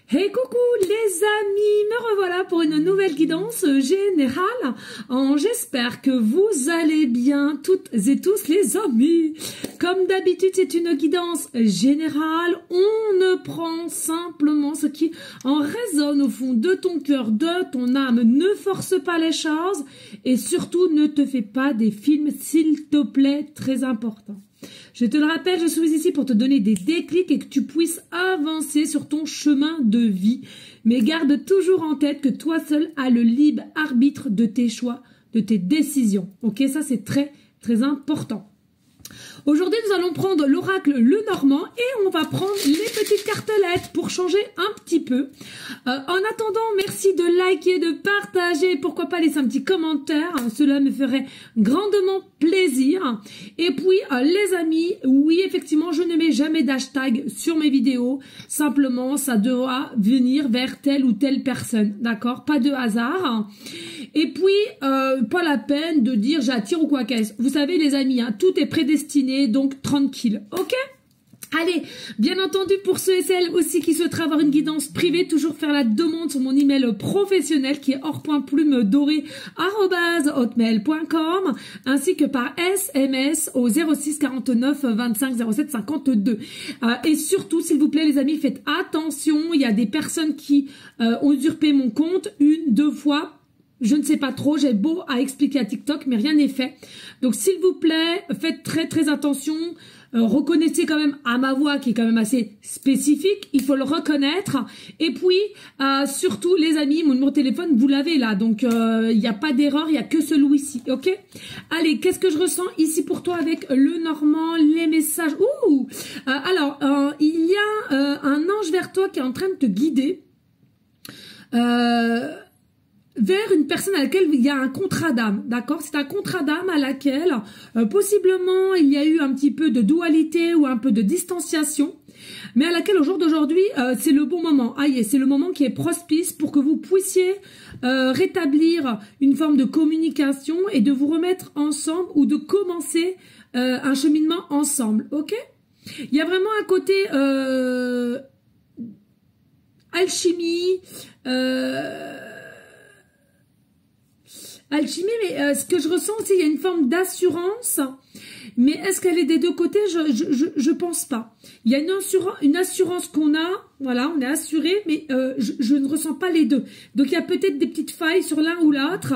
Hey coucou les amis, me revoilà pour une nouvelle guidance générale. J'espère que vous allez bien toutes et tous les amis. Comme d'habitude c'est une guidance générale, on ne prend simplement ce qui en résonne au fond de ton cœur, de ton âme. Ne force pas les choses et surtout ne te fais pas des films s'il te plaît, très important. Je te le rappelle, je suis ici pour te donner des déclics et que tu puisses avancer sur ton chemin de vie. Mais garde toujours en tête que toi seul as le libre arbitre de tes choix, de tes décisions. Ok, ça c'est très très important. Aujourd'hui, nous allons prendre l'oracle Le Normand et on va prendre les petites cartelettes pour changer un petit peu. En attendant, merci de liker, de partager, pourquoi pas laisser un petit commentaire. Cela me ferait grandement plaisir. Et puis, les amis, oui, effectivement, je ne mets jamais d'hashtag sur mes vidéos. Simplement, ça doit venir vers telle ou telle personne. D'accord? Pas de hasard. Et puis, pas la peine de dire j'attire ou quoi qu'est-ce. Vous savez les amis, hein, tout est prédestiné, donc tranquille, ok? Allez, bien entendu pour ceux et celles aussi qui souhaiteraient avoir une guidance privée, toujours faire la demande sur mon email professionnel qui est or.plume-doré@hotmail.com ainsi que par SMS au 06 49 25 07 52. Et surtout, s'il vous plaît les amis, faites attention, il y a des personnes qui ont usurpé mon compte 1, 2 fois. Je ne sais pas trop, j'ai beau à expliquer à TikTok, mais rien n'est fait. Donc, s'il vous plaît, faites très très attention. Reconnaissez quand même à ma voix qui est quand même assez spécifique. Il faut le reconnaître. Et puis, surtout, les amis, mon numéro de téléphone, vous l'avez là. Donc, il n'y a pas d'erreur, il n'y a que celui-ci. Ok? Allez, qu'est-ce que je ressens ici pour toi avec le Normand, les messages? Ouh! Alors, il y a un ange vers toi qui est en train de te guider. Vers une personne à laquelle il y a un contrat d'âme, d'accord? C'est un contrat d'âme à laquelle, possiblement, il y a eu un petit peu de dualité ou un peu de distanciation, mais à laquelle, au jour d'aujourd'hui, c'est le bon moment. C'est le moment qui est propice pour que vous puissiez rétablir une forme de communication et de vous remettre ensemble ou de commencer un cheminement ensemble, ok? Il y a vraiment un côté alchimie, alchimie, mais ce que je ressens aussi, il y a une forme d'assurance, mais est-ce qu'elle est des deux côtés? Je pense pas. Il y a une assurance qu'on a, voilà, on est assuré, mais je ne ressens pas les deux. Donc il y a peut-être des petites failles sur l'un ou l'autre,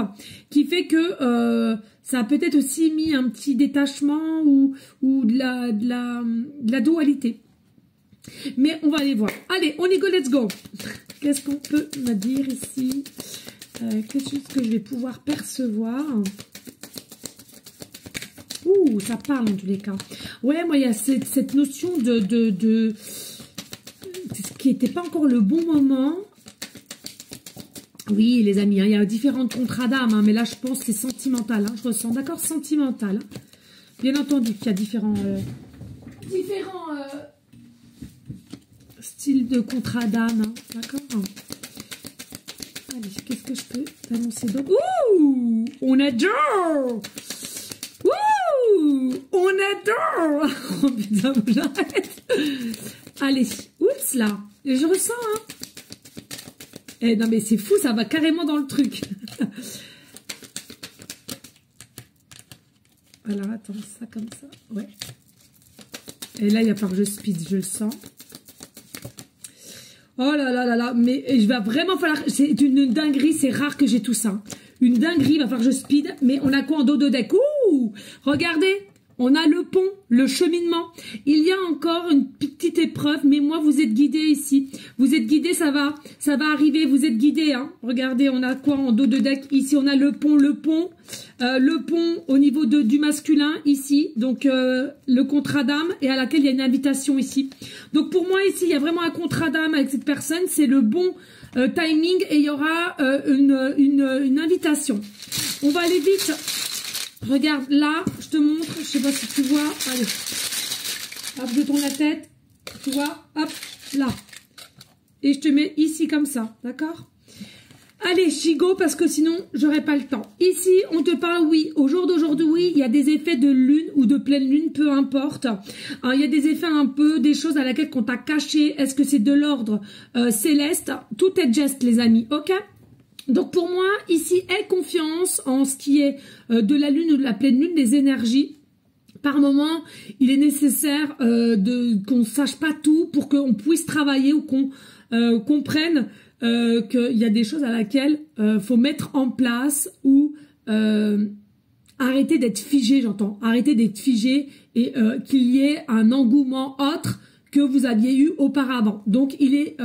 qui fait que ça a peut-être aussi mis un petit détachement ou de la dualité. Mais on va aller voir. Allez, on y go, let's go. Qu'est-ce qu'on peut me dire ici? Qu'est-ce que je vais pouvoir percevoir? Ouh, ça parle en tous les cas. Ouais, moi, il y a cette notion de ce qui n'était pas encore le bon moment. Oui, les amis, hein, il y a différents contrats d'âme, hein, mais là, je pense que c'est sentimental. Hein, je ressens, d'accord, sentimental. Hein. Bien entendu qu'il y a différents styles de contrats d'âme. Hein, d'accord. Allez, qu'est-ce que je peux t'annoncer d'autre? Ouh, on adore! Ouh, on adore! Oh putain, j'arrête. Allez, oups là, je ressens, hein. Eh non mais c'est fou, ça va carrément dans le truc. Alors attends, ça comme ça, ouais. Et là, il va falloir que je speed, je le sens. Oh là là là là, mais je vais vraiment falloir... C'est une dinguerie, c'est rare que j'ai tout ça. Une dinguerie, il va falloir que je speed. Mais on a quoi en dos de deck? Ouh! Regardez, on a le pont, le cheminement. Il y a encore une petite épreuve, mais moi, vous êtes guidés ici. Vous êtes guidés, ça va arriver, vous êtes guidés. Hein. Regardez, on a quoi en dos de deck? Ici, on a le pont au niveau du masculin, ici. Donc, le contrat d'âme et à laquelle il y a une invitation ici. Donc, pour moi, ici, il y a vraiment un contrat d'âme avec cette personne. C'est le bon timing et il y aura une invitation. On va aller vite. Regarde, là, je te montre, je sais pas si tu vois, allez, hop, je tourne la tête, tu vois, hop, là, et je te mets ici comme ça, d'accord? Allez, Chigo, parce que sinon, j'aurai pas le temps. Ici, on te parle, oui, au jour d'aujourd'hui, il y a des effets de lune ou de pleine lune, peu importe. Il y a des effets un peu, des choses à laquelle qu'on t'a caché. Est-ce que c'est de l'ordre céleste? Tout est geste, les amis, ok? Donc, pour moi, ici, aie confiance en ce qui est de la lune ou de la pleine lune, des énergies. Par moment, il est nécessaire qu'on sache pas tout pour qu'on puisse travailler ou qu'on comprenne qu'il y a des choses à laquelle faut mettre en place ou arrêter d'être figé, j'entends. Arrêter d'être figé et qu'il y ait un engouement autre que vous aviez eu auparavant. Donc, il est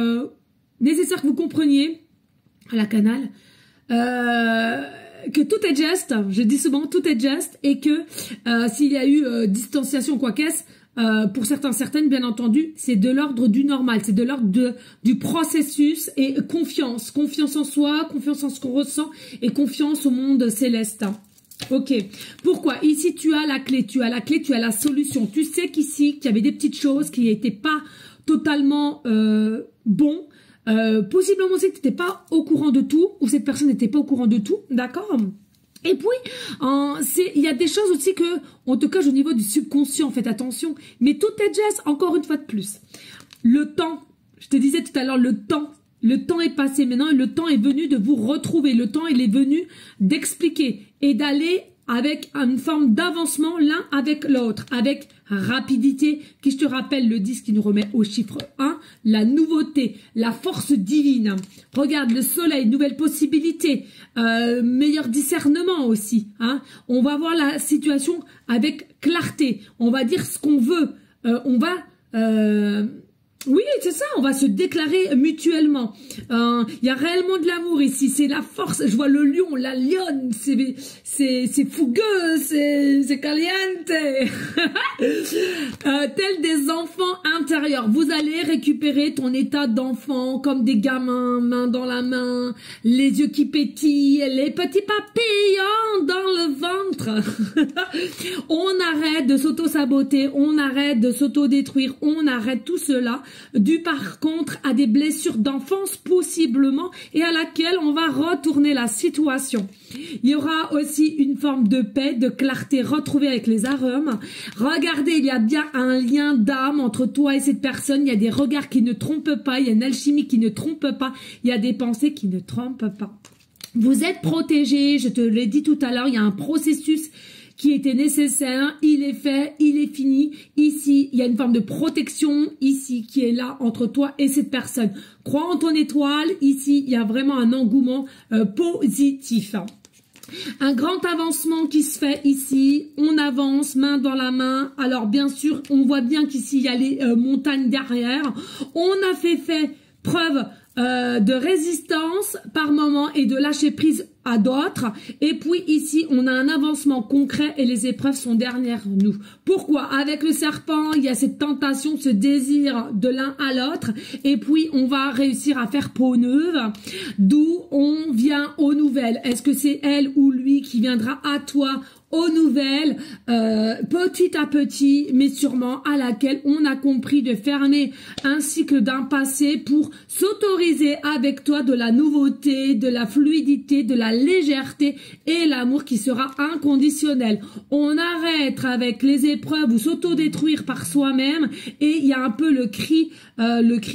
nécessaire que vous compreniez à la canal que tout est geste, je dis souvent tout est geste, et que s'il y a eu distanciation quoi qu'est-ce, pour certaines, bien entendu, c'est de l'ordre du normal, c'est de l'ordre du processus et confiance en soi, confiance en ce qu'on ressent et confiance au monde céleste. Ok. Pourquoi? Ici, tu as la clé, tu as la solution. Tu sais qu'ici, qu'il y avait des petites choses qui n'étaient pas totalement bon. Possiblement aussi que tu n'étais pas au courant de tout, ou cette personne n'était pas au courant de tout, d'accord? Et puis, il y a des choses aussi que on te cache au niveau du subconscient, faites attention. Mais tout est geste, encore une fois de plus. Le temps, je te disais tout à l'heure, le temps est passé maintenant, et le temps est venu de vous retrouver. Le temps, il est venu d'expliquer et d'aller avec une forme d'avancement l'un avec l'autre, avec rapidité, qui je te rappelle le 10 qui nous remet au chiffre 1, la nouveauté, la force divine. Regarde le soleil, nouvelle possibilité, meilleur discernement aussi. Hein. On va voir la situation avec clarté, on va dire ce qu'on veut, oui, c'est ça, on va se déclarer mutuellement. Il y a réellement de l'amour ici, c'est la force. Je vois le lion, la lionne, c'est fougueux, c'est caliente. Tel des enfants intérieurs. Vous allez récupérer ton état d'enfant comme des gamins, main dans la main, les yeux qui pétillent, les petits papillons dans le ventre. On arrête de s'auto-saboter, on arrête de s'auto-détruire, on arrête tout cela. Dû par contre à des blessures d'enfance possiblement et à laquelle on va retourner la situation. Il y aura aussi une forme de paix, de clarté retrouvée avec les arômes. Regardez, il y a bien un lien d'âme entre toi et cette personne. Il y a des regards qui ne trompent pas, il y a une alchimie qui ne trompe pas, il y a des pensées qui ne trompent pas. Vous êtes protégés, je te l'ai dit tout à l'heure, il y a un processus qui était nécessaire, il est fait, il est fini. Ici, il y a une forme de protection ici qui est là entre toi et cette personne. Crois en ton étoile, ici, il y a vraiment un engouement positif. Un grand avancement qui se fait ici, on avance main dans la main. Alors bien sûr, on voit bien qu'ici, il y a les montagnes derrière. On a fait preuve de résistance par moment et de lâcher prise à d'autres. Et puis ici, on a un avancement concret et les épreuves sont derrière nous. Pourquoi? Avec le serpent, il y a cette tentation, ce désir de l'un à l'autre. Et puis, on va réussir à faire peau neuve. D'où on vient aux nouvelles. Est-ce que c'est elle ou lui qui viendra à toi aux nouvelles, petit à petit, mais sûrement à laquelle on a compris de fermer un cycle d'un passé pour s'autoriser avec toi de la nouveauté, de la fluidité, de la légèreté et l'amour qui sera inconditionnel. On arrête avec les épreuves ou s'autodétruire par soi-même et il y a un peu le cri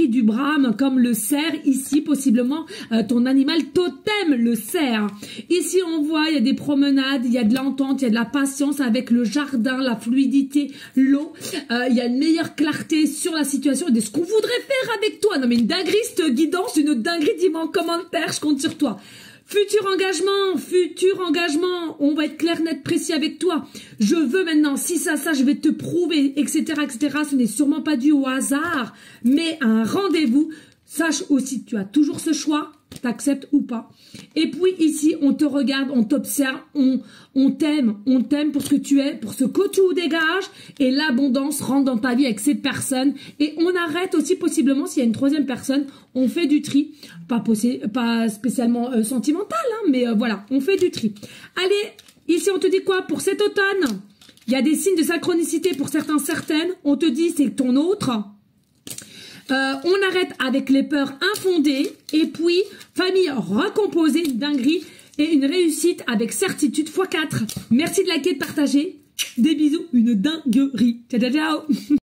du brame comme le cerf ici, possiblement ton animal totem, le cerf. Ici on voit, il y a des promenades, il y a de l'entente, il y a de la patience avec le jardin, la fluidité, l'eau. Il y a une meilleure clarté sur la situation et de ce qu'on voudrait faire avec toi. Non mais une dinguerie cette guidance, une dinguerie, dis-moi en commentaire, je compte sur toi. Futur engagement, on va être clair, net, précis avec toi. Je veux maintenant, si ça, je vais te prouver, etc., etc. Ce n'est sûrement pas dû au hasard, mais un rendez-vous. Sache aussi que tu as toujours ce choix, t'acceptes ou pas. Et puis ici, on te regarde, on t'observe, on t'aime pour ce que tu es, pour ce que tu dégages, et l'abondance rentre dans ta vie avec cette personne. Et on arrête aussi possiblement, s'il y a une troisième personne, on fait du tri. Pas spécialement sentimental, hein, mais voilà, on fait du tri. Allez, ici on te dit quoi pour cet automne? Il y a des signes de synchronicité pour certaines. On te dit c'est ton autre. On arrête avec les peurs infondées. Et puis, famille recomposée, dinguerie. Et une réussite avec certitude x4. Merci de liker, de partager. Des bisous, une dinguerie. Ciao, ciao, ciao.